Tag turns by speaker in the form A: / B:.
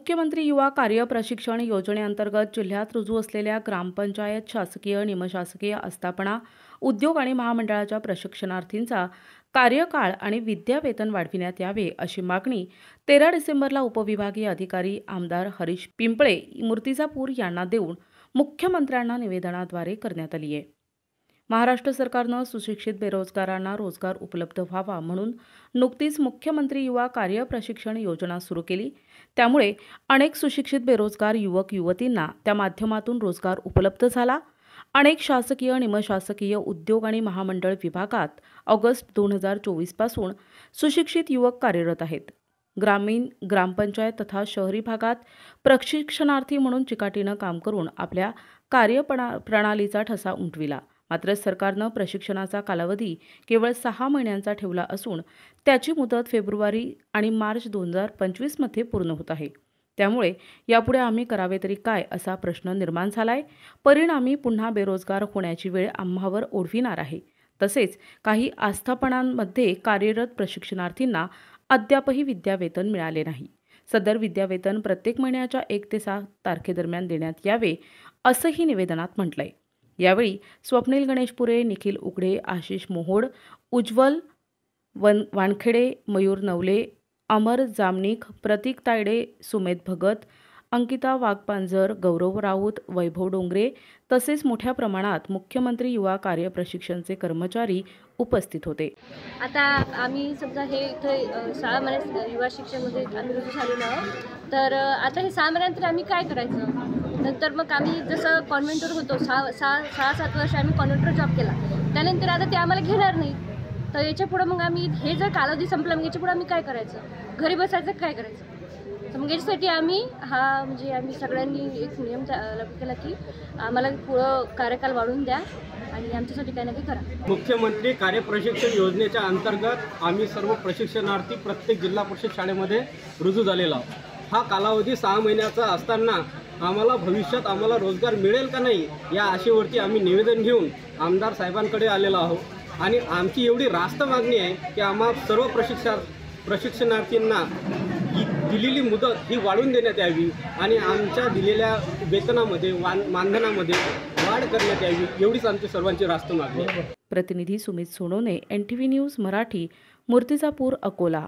A: मुख्यमंत्री युवा कार्य प्रशिक्षण योजनेअंतर्गत जिल्ह्यात रुजू असलेल्या ग्रामपंचायत, शासकीय, निमशासकीय आस्थापना, उद्योग आणि महामंडळाच्या प्रशिक्षणार्थींचा कार्यकाळ आणि विद्यावेतन वाढविण्यात यावे अशी मागणी 13 डिसेंबरला उपविभागीय अधिकारी आमदार हरीश पिंपळे मूर्तिजापूर यांना देऊन मुख्यमंत्र्यांना निवेदनाद्वारे करण्यात आली आहे। महाराष्ट्र सरकारनं सुशिक्षित बेरोजगारांना रोजगार उपलब्ध व्हावा म्हणून नुकतीच मुख्यमंत्री युवा कार्य प्रशिक्षण योजना सुरू केली। त्यामुळे अनेक सुशिक्षित बेरोजगार युवक युवतींना त्या माध्यमातून रोजगार उपलब्ध झाला। अनेक शासकीय, निमशासकीय, उद्योग आणि महामंडळ विभागात ऑगस्ट 2024 पासून सुशिक्षित युवक कार्यरत आहेत। ग्रामीण, ग्रामपंचायत तथा शहरी भागात प्रशिक्षणार्थी म्हणून चिकाटीनं काम करून आपल्या कार्यप्रणालीचा ठसा उमटविला। मात्र सरकारनं प्रशिक्षणाचा कालावधी केवळ 6 महिन्यांचा ठेवला असून त्याची मुदत फेब्रुवारी आणि मार्च 2025 मध्ये पूर्ण होत आहे। त्यामुळे यापुढे आम्ही करावे तरी काय असा प्रश्न निर्माण झालाय। परिणामी पुन्हा बेरोजगार होण्याची वेळ आम्हावर ओढविणार आहे। तसेच काही आस्थापनांमध्ये कार्यरत प्रशिक्षणार्थींना अद्यापही विद्यावेतन मिळाले नाही। सदर विद्यावेतन प्रत्येक महिन्याच्या 1 ते 7 तारखेदरम्यान देण्यात यावे असंही निवेदनात म्हटलंय। यावेळी स्वप्नील गणेशपुरे, निखिल उघडे, आशिष मोहोड, उज्ज्वल वानखेडे, मयूर नवले, अमर जामनिक, प्रतीक तायडे, सुमेध भगत, अंकिता वाघपांजर, गौरव राऊत, वैभव डोंगरे तसेच मोठ्या प्रमाणात मुख्यमंत्री युवा कार्य प्रशिक्षणचे कर्मचारी उपस्थित होते।
B: आता आम्ही समजा हे इथे 6 महिने युवा शिक्षणमध्ये आम्ही रुजू झालेलो आहोत। तर आता हे 6 महिन्यानंतर आम्ही काय करायचं? नंतर मग आम्ही जसं कॉन्व्हेंटवर होतो 6-7 वर्ष आम्ही कॉन्व्हेंटवर जॉब केला, त्यानंतर आता ते आम्हाला घेणार नाही। तर याच्या पुढे मग आम्ही हे जर कालावधी संपला मग याच्या पुढे आम्ही काय करायचं? घरी बसायचं काय करायचं? तर मग याच्यासाठी आम्ही आम्ही सगळ्यांनी एक नियम लागू केला की आम्हाला पुढं कार्यकाल वाढवून द्या आणि आमच्यासाठी काही ना काही करा।
C: मुख्यमंत्री कार्य प्रशिक्षण योजनेच्या अंतर्गत आम्ही सर्व प्रशिक्षणार्थी प्रत्येक जिल्हा परिषद शाळेमध्ये रुजू झालेलो आहोत। हा कालावधी 6 महिन्याचा असताना आम्हाला भविष्यात आम्हाला रोजगार मिळेल का नाही या आशेवरती आम्ही निवेदन घेऊन आमदार साहेबांकडे आलेलो आहोत आणि आमची एवढी रास्त मागणी आहे की आम्हा सर्व प्रशिक्षणार्थींना दिलेली मुदत ही वाढवून देण्यात यावी आणि आमच्या दिलेल्या वेतनामध्ये मानधनामध्ये वाढ करण्यात यावी, एवढीच आमची सर्वांची रास्त मागणी आहे।
A: प्रतिनिधी सुमित सोनोने, NTV न्यूज मराठी, मूर्तिजापूर, अकोला।